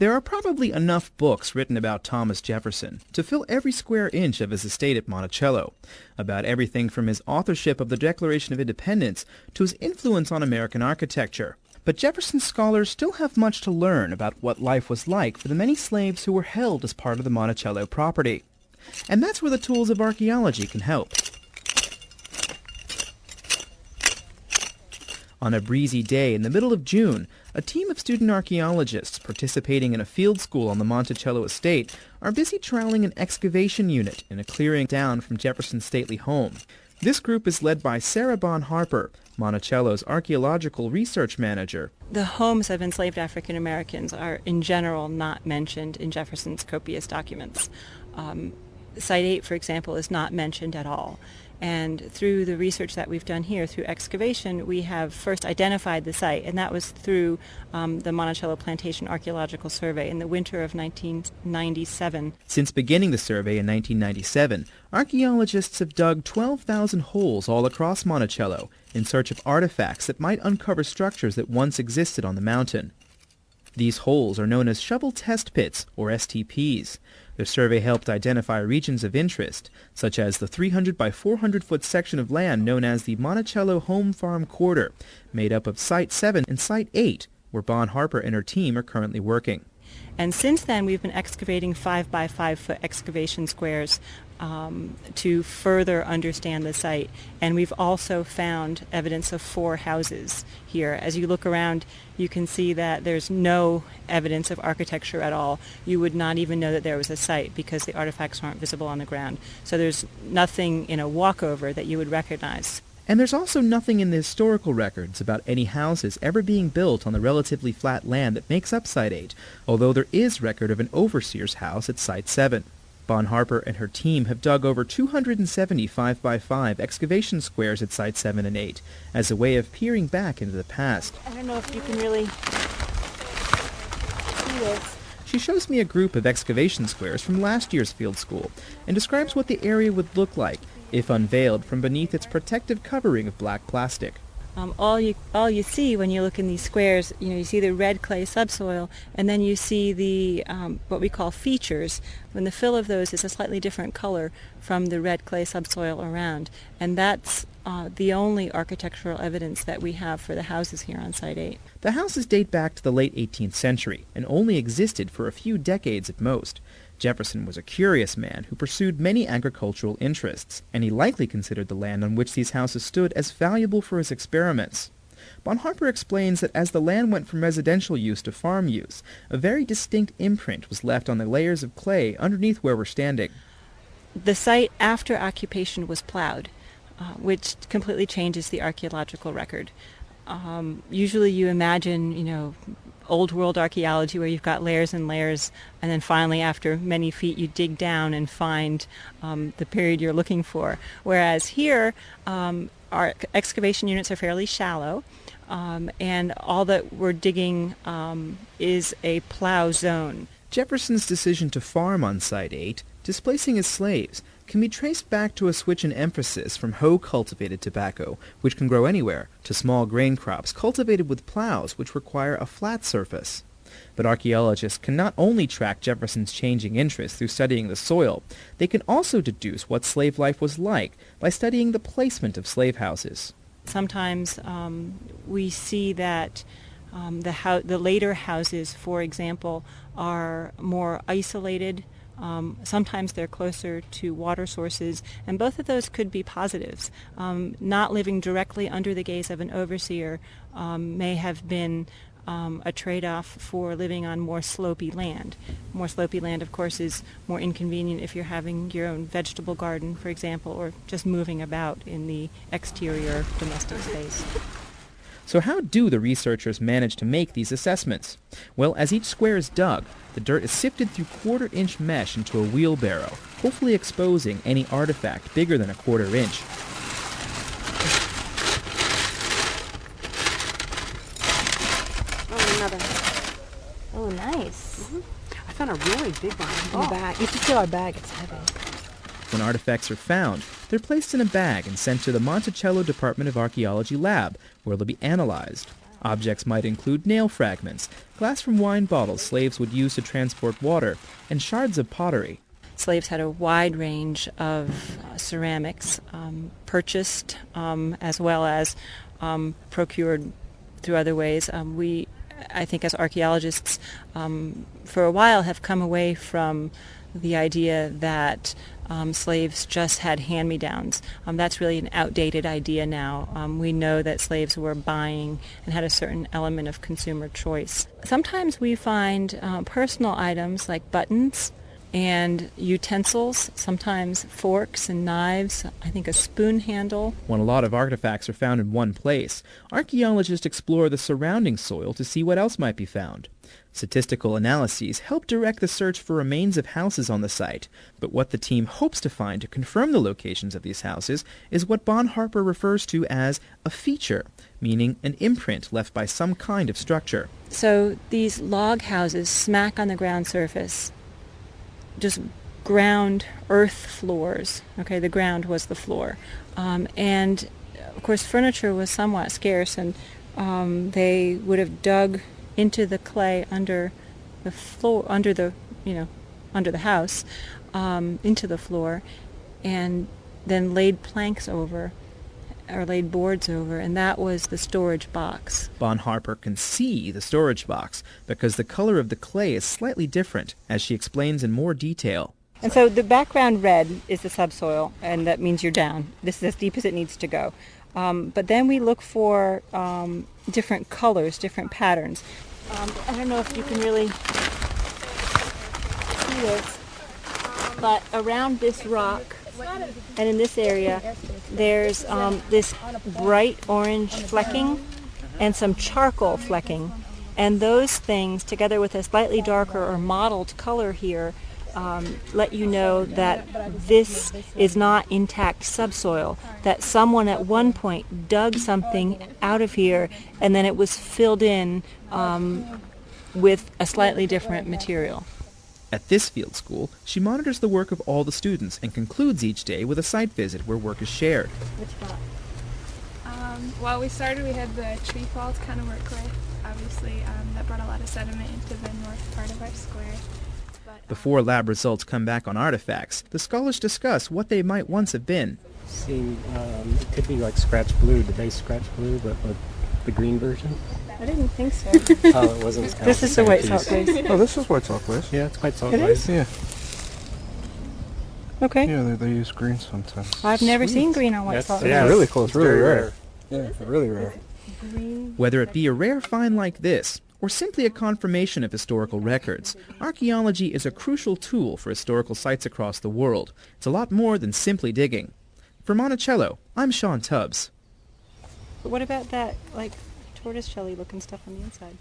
There are probably enough books written about Thomas Jefferson to fill every square inch of his estate at Monticello, about everything from his authorship of the Declaration of Independence to his influence on American architecture. But Jefferson scholars still have much to learn about what life was like for the many slaves who were held as part of the Monticello property. And that's where the tools of archaeology can help. On a breezy day in the middle of June, a team of student archaeologists participating in a field school on the Monticello estate are busy troweling an excavation unit in a clearing down from Jefferson's stately home. This group is led by Sara Bon-Harper, Monticello's archaeological research manager. The homes of enslaved African Americans are in general not mentioned in Jefferson's copious documents. Site 8, for example, is not mentioned at all. And through the research that we've done here, through excavation, we have first identified the site, and that was through the Monticello Plantation Archaeological Survey in the winter of 1997. Since beginning the survey in 1997, archaeologists have dug 12,000 holes all across Monticello in search of artifacts that might uncover structures that once existed on the mountain. These holes are known as shovel test pits, or STPs. The survey helped identify regions of interest, such as the 300 by 400 foot section of land known as the Monticello Home Farm Quarter, made up of Site 7 and Site 8, where Bon-Harper and her team are currently working. And since then, we've been excavating 5 by 5 foot excavation squares to further understand the site. And we've also found evidence of 4 houses here. As you look around, you can see that there's no evidence of architecture at all. You would not even know that there was a site because the artifacts aren't visible on the ground. So there's nothing in a walkover that you would recognize. And there's also nothing in the historical records about any houses ever being built on the relatively flat land that makes up Site 8, although there is record of an overseer's house at Site 7. Bon-Harper and her team have dug over 270 5 by 5 excavation squares at Site 7 and 8 as a way of peering back into the past. I don't know if you can really see this. She shows me a group of excavation squares from last year's field school and describes what the area would look like if unveiled from beneath its protective covering of black plastic. All you see when you look in these squares, you see the red clay subsoil, and then you see the what we call features, when the fill of those is a slightly different color from the red clay subsoil around. And that's the only architectural evidence that we have for the houses here on Site 8. The houses date back to the late 18th century and only existed for a few decades at most. Jefferson was a curious man who pursued many agricultural interests, and he likely considered the land on which these houses stood as valuable for his experiments. Bon-Harper explains that as the land went from residential use to farm use, a very distinct imprint was left on the layers of clay underneath where we're standing. The site after occupation was plowed, which completely changes the archaeological record. Usually you imagine, old world archaeology where you've got layers and layers, and then finally after many feet you dig down and find the period you're looking for. Whereas here our excavation units are fairly shallow, and all that we're digging is a plow zone. Jefferson's decision to farm on Site 8, displacing his slaves, can be traced back to a switch in emphasis from hoe-cultivated tobacco, which can grow anywhere, to small grain crops cultivated with plows, which require a flat surface. But archaeologists can not only track Jefferson's changing interests through studying the soil, they can also deduce what slave life was like by studying the placement of slave houses. Sometimes we see that the later houses, for example, are more isolated. Sometimes they're closer to water sources, and both of those could be positives. Not living directly under the gaze of an overseer may have been a trade-off for living on more slopey land. More slopey land, of course, is more inconvenient if you're having your own vegetable garden, for example, or just moving about in the exterior domestic space. So how do the researchers manage to make these assessments? Well, as each square is dug, the dirt is sifted through quarter-inch mesh into a wheelbarrow, hopefully exposing any artifact bigger than a quarter-inch. Oh, another. Oh, nice. Mm-hmm. I found a really big one in the bag. You should feel our bag. It's heavy. When artifacts are found, they're placed in a bag and sent to the Monticello Department of Archaeology lab, where they'll be analyzed. Objects might include nail fragments, glass from wine bottles slaves would use to transport water, and shards of pottery. Slaves had a wide range of ceramics purchased as well as procured through other ways. I think as archaeologists, for a while have come away from the idea that slaves just had hand-me-downs. That's really an outdated idea now. We know that slaves were buying and had a certain element of consumer choice. Sometimes we find personal items like buttons and utensils, sometimes forks and knives, I think a spoon handle. When a lot of artifacts are found in one place, archaeologists explore the surrounding soil to see what else might be found. Statistical analyses help direct the search for remains of houses on the site, but what the team hopes to find to confirm the locations of these houses is what Bon-Harper refers to as a feature, meaning an imprint left by some kind of structure. So these log houses smack on the ground surface, just ground earth floors. Okay, the ground was the floor. And of course furniture was somewhat scarce, and they would have dug into the clay under the floor, under the house, into the floor, and then laid planks over, or laid boards over, and that was the storage box. Bon-Harper can see the storage box because the color of the clay is slightly different, as she explains in more detail. And so the background red is the subsoil, and that means you're down. This is as deep as it needs to go. But then we look for different colors, different patterns. I don't know if you can really see this, but around this rock and in this area, there's this bright orange flecking and some charcoal flecking. And those things, together with a slightly darker or mottled color here, let you know that this is not intact subsoil, that someone at one point dug something out of here and then it was filled in with a slightly different material. At this field school, she monitors the work of all the students and concludes each day with a site visit where work is shared. Which spot? Well, we had the tree fall to kind of work with. Obviously, that brought a lot of sediment into the north part of our square. Before lab results come back on artifacts, the scholars discuss what they might once have been. It could be like scratch blue. Did they scratch blue, but with the green version? I didn't think so. Oh, it wasn't. This is the white salt glaze. Oh, this is white salt glaze. Yeah, it's white salt It glaze. Yeah. Okay. Yeah, they use green sometimes. I've never seen green on white salt. Yeah, really cool. It's really very rare. Yeah, really rare. Whether it be a rare find like this, or simply a confirmation of historical records, archaeology is a crucial tool for historical sites across the world. It's a lot more than simply digging. For Monticello, I'm Sean Tubbs. But what about that, like, tortoise-shelly looking stuff on the inside?